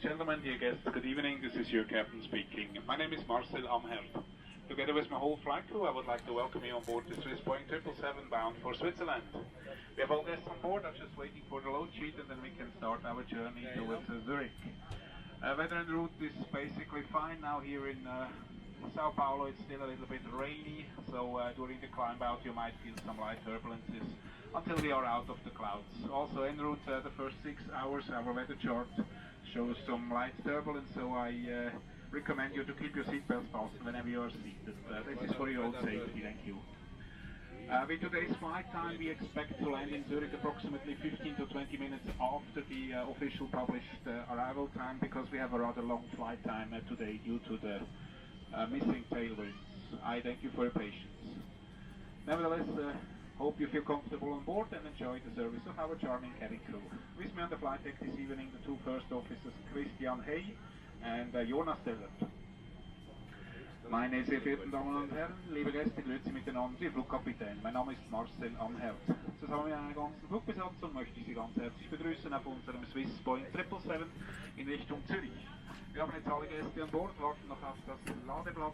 gentlemen, dear guests, good evening. This is your captain speaking. My name is Marcel Amherd. Together with my whole flight crew, I would like to welcome you on board the Swiss Boeing 777 bound for Switzerland. We have all guests on board, are just waiting for the load sheet and then we can start our journey towards Zurich. Weather en route is basically fine now here in Sao Paulo. It's still a little bit rainy, so during the climb out you might feel some light turbulences until we are out of the clouds. Also en route, the first 6 hours our weather chart shows some light turbulence, so I recommend you to keep your seatbelts fastened whenever you are seated. This is for your own safety, thank you. With today's flight time, we expect to land in Zurich approximately 15 to 20 minutes after the official published arrival time, because we have a rather long flight time today due to the missing tailwinds. I thank you for your patience. Nevertheless, hope you feel comfortable on board and enjoy the service of our charming cabin crew. With me on the flight deck this evening, the 2 first officers Christian Hey and Jonas Dellert. Meine sehr verehrten Damen und Herren, liebe Gäste, grüezi miteinander, Ihr Flugkapitän. Mein Name ist Marcel Amherd. Zusammen mit einer ganzen Flugbesatzung möchte ich Sie ganz herzlich begrüßen auf unserem Swiss Boeing 777 in Richtung Zürich. Wir haben jetzt alle Gäste an Bord, warten noch auf das Ladeblatt.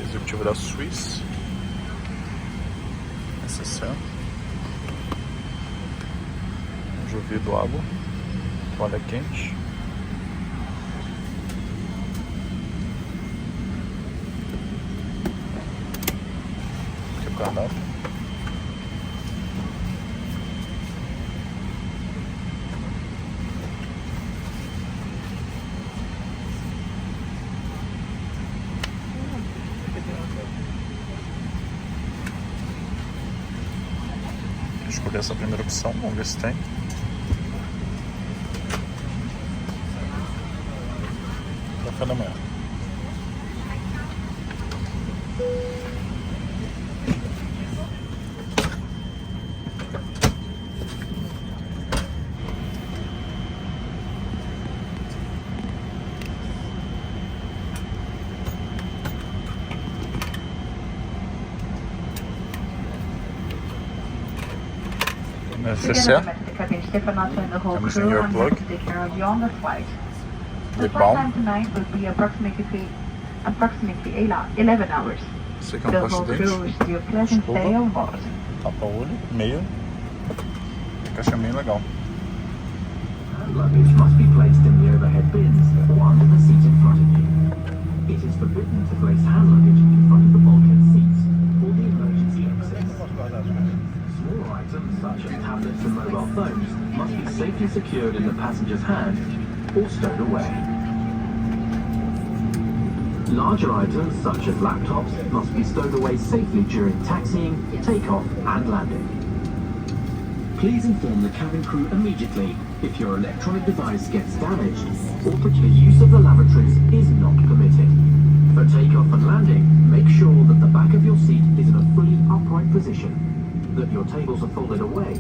Executivo da Swiss. S60. Jovido água. Toalha quente. Aqui o cardápio. Escolher essa primeira opção, vamos ver se tem. Café da manhã. Necessaire. Temos in your plug. The flight time tonight will be approximately 11 hours. Second The caixa whole de crew dente. wish you a pleasant stay on board. Tapa-olho, meia. Caixa bem legal. Hand luggage must be placed in the overhead bins or under the seat in front of you. It is forbidden to place hand luggage in front of the bulkhead seats or the emergency exits. Small items such as tablets and mobile phones must be safely secured in the passenger's hand or stowed away. Larger items such as laptops must be stowed away safely during taxiing, takeoff and landing. Please inform the cabin crew immediately if your electronic device gets damaged or that the use of the lavatories is not permitted. For takeoff and landing, make sure that the back of your seat is in a fully upright position, that your tables are folded away,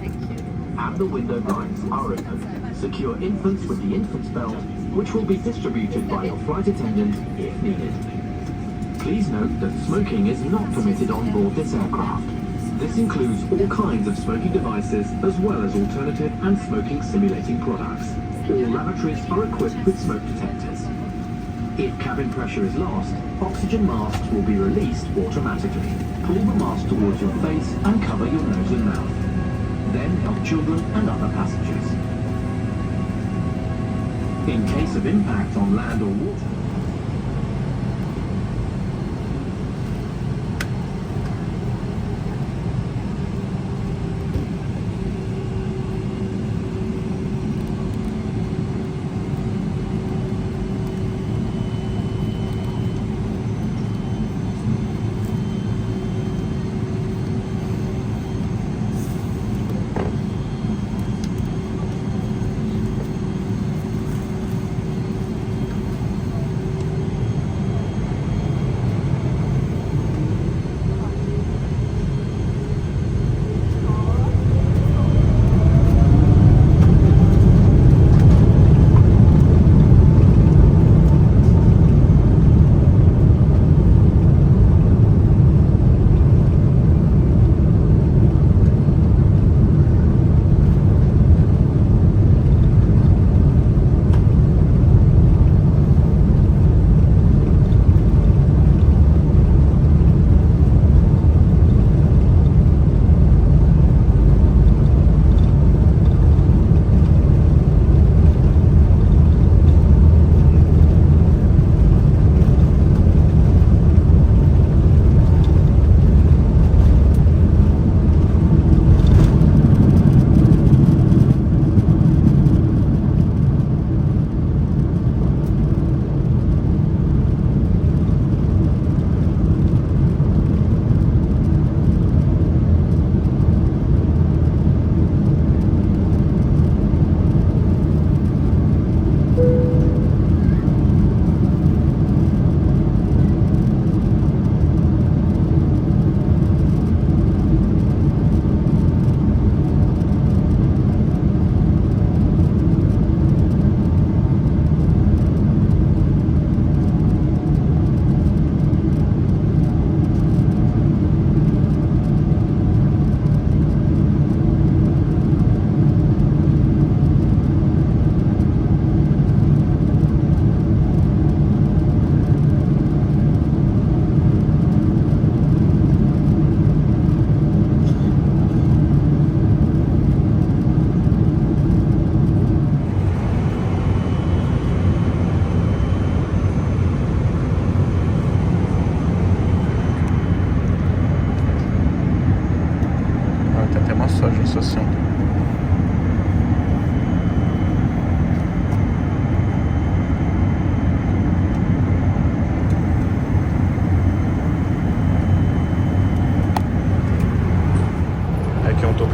and the window blinds are open. Secure infants with the infant's belt, which will be distributed by your flight attendant if needed. Please note that smoking is not permitted on board this aircraft. This includes all kinds of smoking devices as well as alternative and smoking simulating products. All lavatories are equipped with smoke detectors. If cabin pressure is lost, oxygen masks will be released automatically. Pull the mask towards your face and cover your nose and mouth. Then help children and other passengers. In case of impact on land or water,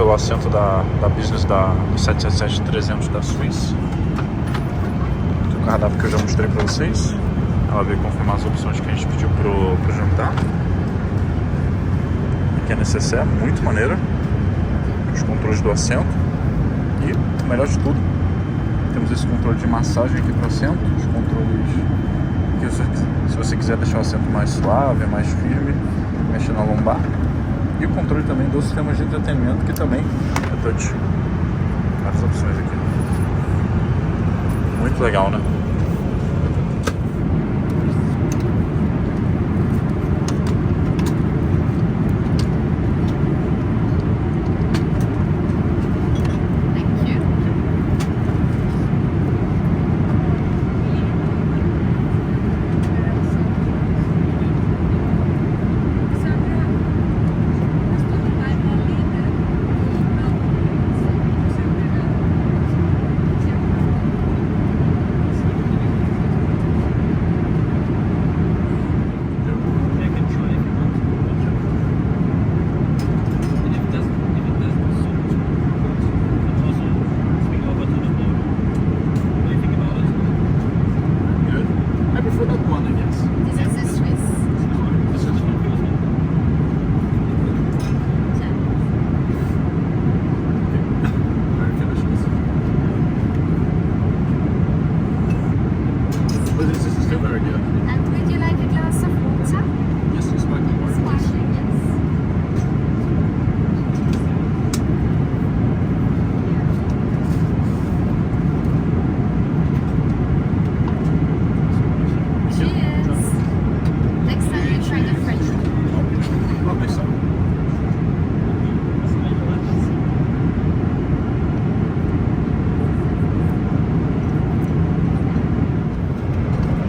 pelo assento da Business do 777-300 da Suíça. O cardápio que eu já mostrei pra vocês. Ela veio confirmar as opções que a gente pediu pro jantar. Aqui é necessaire, muito maneira. Os controles do assento. E o melhor de tudo, temos esse controle de massagem aqui pro assento. Os controles que se você quiser deixar o assento mais suave, mais firme, mexer na lombar. E o controle também do sistema de entretenimento, que também é touch. Várias opções aqui. Muito legal, né?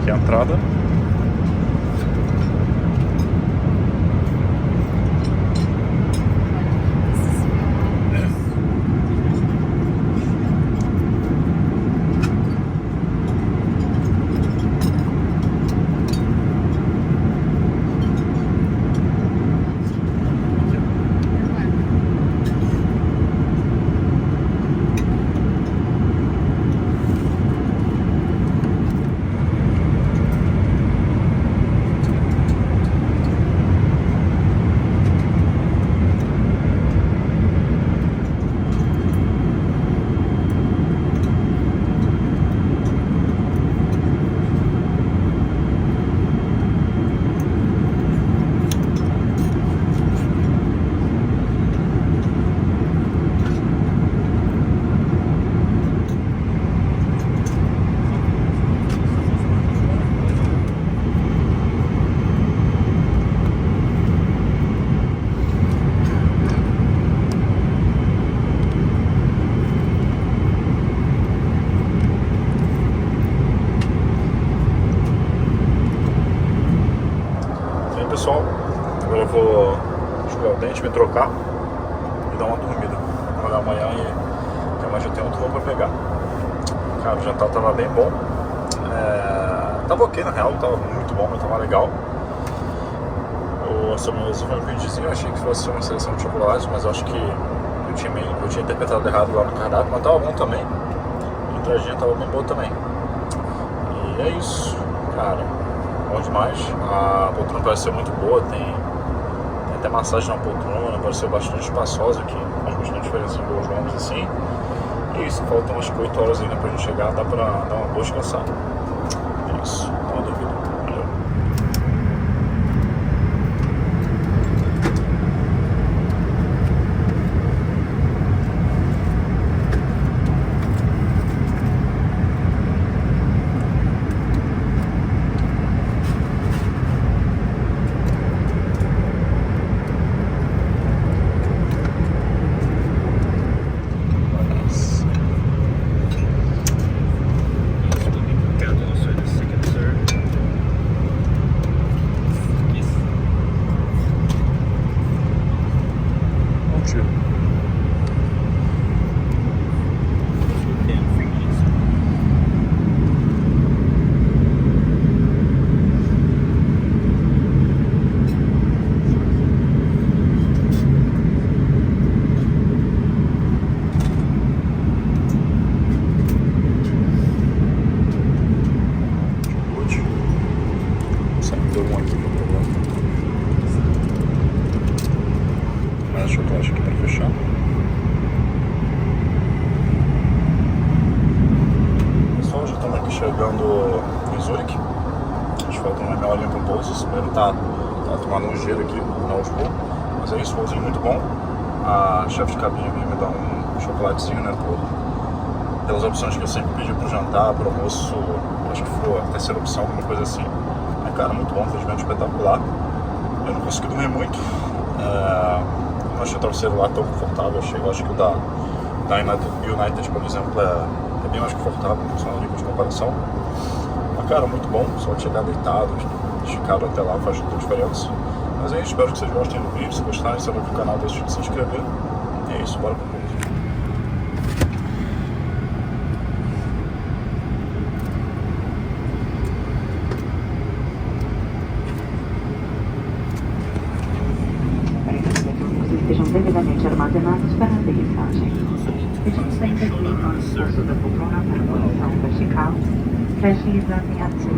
Aqui é a entrada. Pessoal, agora eu vou escovar o dente, me trocar e dar uma dormida. Vou olhar amanhã e amanhã já tem outro voo pra pegar. Cara, o jantar tava bem bom. Tava ok na real, tava muito bom, mas tava legal. A sobremesa foi um pindizinho, eu achei que fosse uma seleção de chocolate, mas eu acho que eu tinha interpretado errado lá no cardápio, mas tava bom também. A entradinha tava bem boa também. E é isso, cara. Bom demais, a poltrona parece ser muito boa, tem até massagem na poltrona, parece ser bastante espaçosa aqui, faz bastante diferença em voos longos assim. E isso, faltam umas 8 horas ainda pra gente chegar, dá pra dar uma boa descansada. É isso, dá uma dormida. Valeu. chocolate aqui para fechar. Pessoal, já estamos aqui chegando em Zurique. A gente falta uma meia horinha para o pouso. Esse primeiro tá tomando um gelo aqui na última. Mas é isso, voozinho muito bom. A chefe de cabine veio me dar um chocolatezinho, né? Pelas opções que eu sempre pedi pro jantar, pro almoço, acho que foi a terceira opção, alguma coisa assim. Cara, muito bom, atendimento espetacular. Eu não consegui dormir muito. Não achei o travesseiro lá tão confortável. Eu acho que o da United, por exemplo, é bem mais confortável, funciona ali de comparação. Mas, cara, muito bom. Só de chegar deitado, esticado até lá faz toda a diferença. Mas é isso, espero que vocês gostem do vídeo. Se gostarem, se inscrevam no canal, deixem de se inscrever. E é isso, bora pro vídeo. Estejam devidamente armazenados para a aterrissagem. Pedimos sempre que o posto da poltrona para a posição vertical, que agiliza em ação.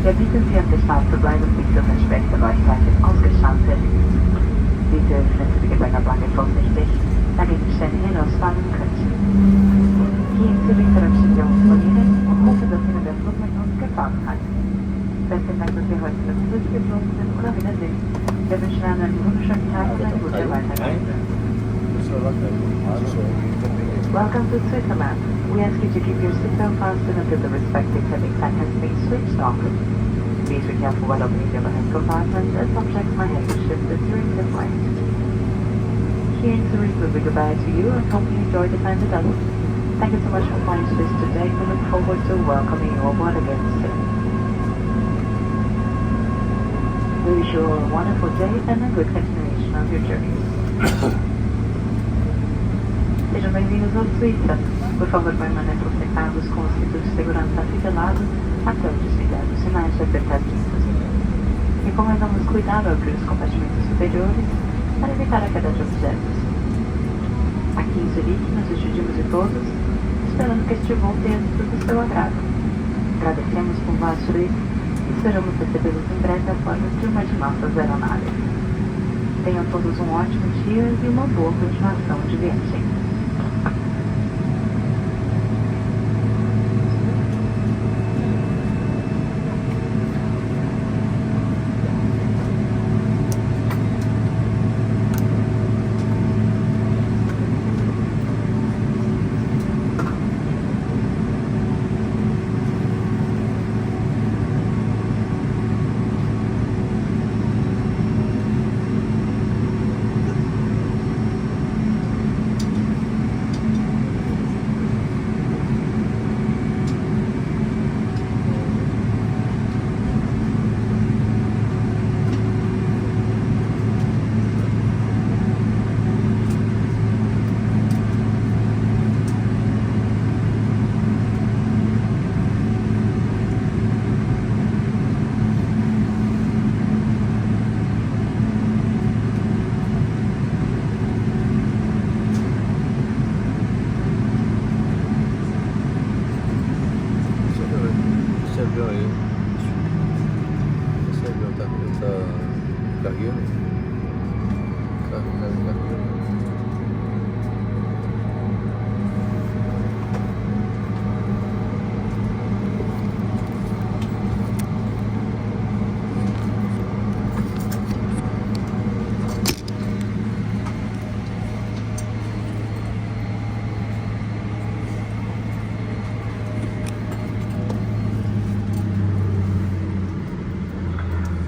Wir bitten Sie, am Gestalt zu bleiben, bis das entsprechende Leuchtzeichen ausgeschaltet. Bitte öffnen Sie die Gepäckablange vorsichtig, da Gegenstände hinausfallen könnten. Gehen Sie bitte am Sicherungsmonieren und hoffen, dass Ihnen der Flug mit uns gefahren hat. Welcome to Switzerland. We ask you to keep your seatbelt fastened until the respective cabin fan has been switched off. Please be careful while opening the overhead compartment as objects might have been shifted during the flight. Here in Zurich, we bid goodbye to you and hope you enjoy the time with us. Thank you so much for flying Swiss today. We look forward to welcoming you aboard again soon. We wish you all a wonderful day and a good continuation of your journey. Sejam bem-vindos ao Suíça. Por favor, permaneçam sentados com os cintos de segurança afivelados até o desligar dos sinais de apertar cintos. Recomendamos cuidado ao abrir os compartimentos superiores para evitar a queda de objetos. Aqui em Zurique, nos despedimos de todos, esperando que este voo tenha sido do seu agrado. Agradecemos por vosso e esperamos recebê-los em breve a bordo de uma de nossas aeronaves. Tenham todos um ótimo dia e uma boa continuação de viagem.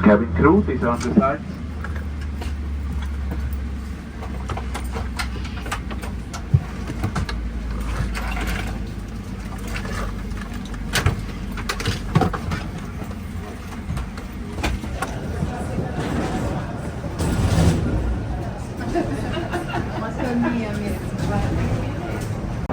Cabin crew, please on the sides. Uma caminha mesmo, vai.